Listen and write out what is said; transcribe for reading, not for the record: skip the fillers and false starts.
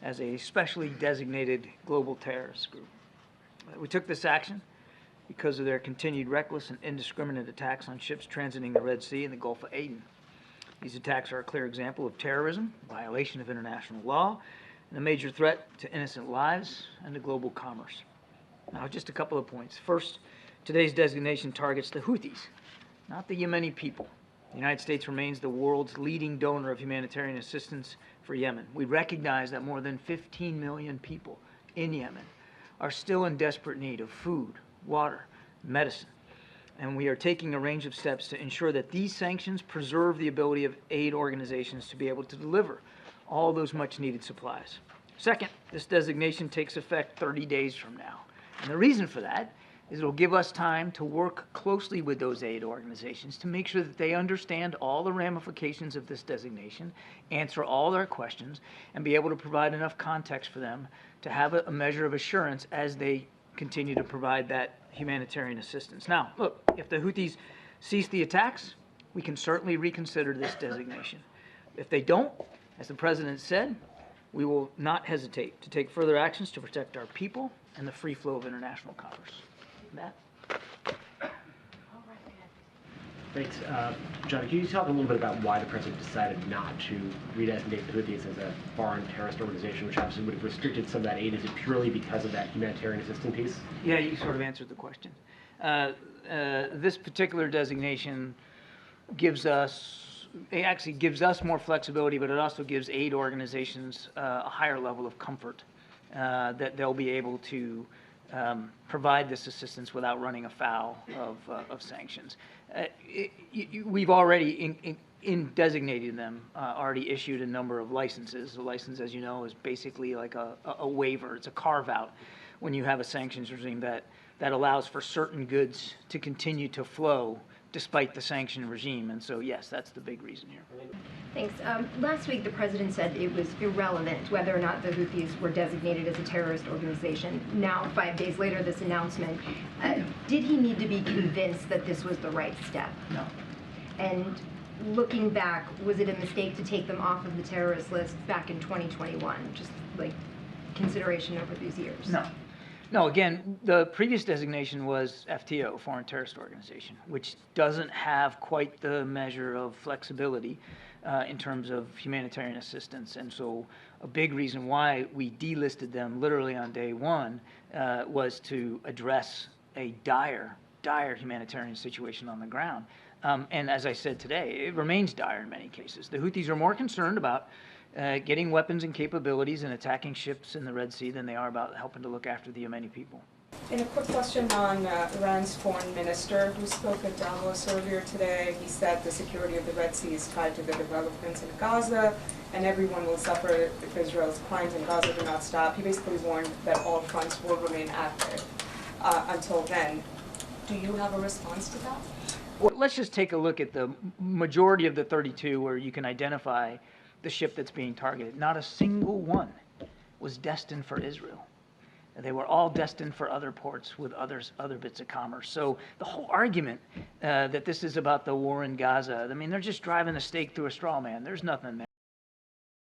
as a specially designated global terrorist group. We took this action because of their continued reckless and indiscriminate attacks on ships transiting the Red Sea and the Gulf of Aden. These attacks are a clear example of terrorism, violation of international law, and a major threat to innocent lives and to global commerce. Now, just a couple of points. First, today's designation targets the Houthis, not the Yemeni people. The United States remains the world's leading donor of humanitarian assistance for Yemen. We recognize that more than 15 million people in Yemen are still in desperate need of food, water, medicine, and we are taking a range of steps to ensure that these sanctions preserve the ability of aid organizations to be able to deliver all those much needed supplies. Second, this designation takes effect 30 days from now. And the reason for that is it will give us time to work closely with those aid organizations to make sure that they understand all the ramifications of this designation, answer all their questions, and be able to provide enough context for them to have a measure of assurance as they continue to provide that humanitarian assistance. Now, look, if the Houthis cease the attacks, we can certainly reconsider this designation. If they don't, as the President said, we will not hesitate to take further actions to protect our people and the free flow of international commerce. Matt? Thanks. John, can you talk a little bit about why the President decided not to redesignate the Houthis as a foreign terrorist organization, which obviously would have restricted some of that aid? Is it purely because of that humanitarian assistance piece? Yeah, you sort of answered the question. This particular designation gives us more flexibility, but it also gives aid organizations a higher level of comfort that they'll be able to provide this assistance without running afoul of sanctions. We've already, in designating them, already issued a number of licenses. A license, as you know, is basically like a waiver. It's a carve-out when you have a sanctions regime that allows for certain goods to continue to flow despite the sanction regime. And so, yes, that's the big reason here. Thanks. Last week, the President said it was irrelevant whether or not the Houthis were designated as a terrorist organization. Now, 5 days later, this announcement, did he need to be convinced that this was the right step? No. And looking back, was it a mistake to take them off of the terrorist list back in 2021, just like consideration over these years? No. No, again, the previous designation was FTO, Foreign Terrorist Organization, which doesn't have quite the measure of flexibility in terms of humanitarian assistance. And so a big reason why we delisted them literally on day one was to address a dire humanitarian situation on the ground. And as I said today, it remains dire in many cases. The Houthis are more concerned about getting weapons and capabilities and attacking ships in the Red Sea than they are about helping to look after the Yemeni people. And a quick question on Iran's foreign minister who spoke at Davos earlier today. He said the security of the Red Sea is tied to the developments in Gaza, and everyone will suffer if Israel's crimes in Gaza do not stop. He basically warned that all fronts will remain active until then. Do you have a response to that? Well, let's just take a look at the majority of the 32 where you can identify the ship that's being targeted. Not a single one was destined for Israel. They were all destined for other ports with other bits of commerce. So the whole argument that this is about the war in Gaza, I mean, they're just driving a stake through a straw man. There's nothing there.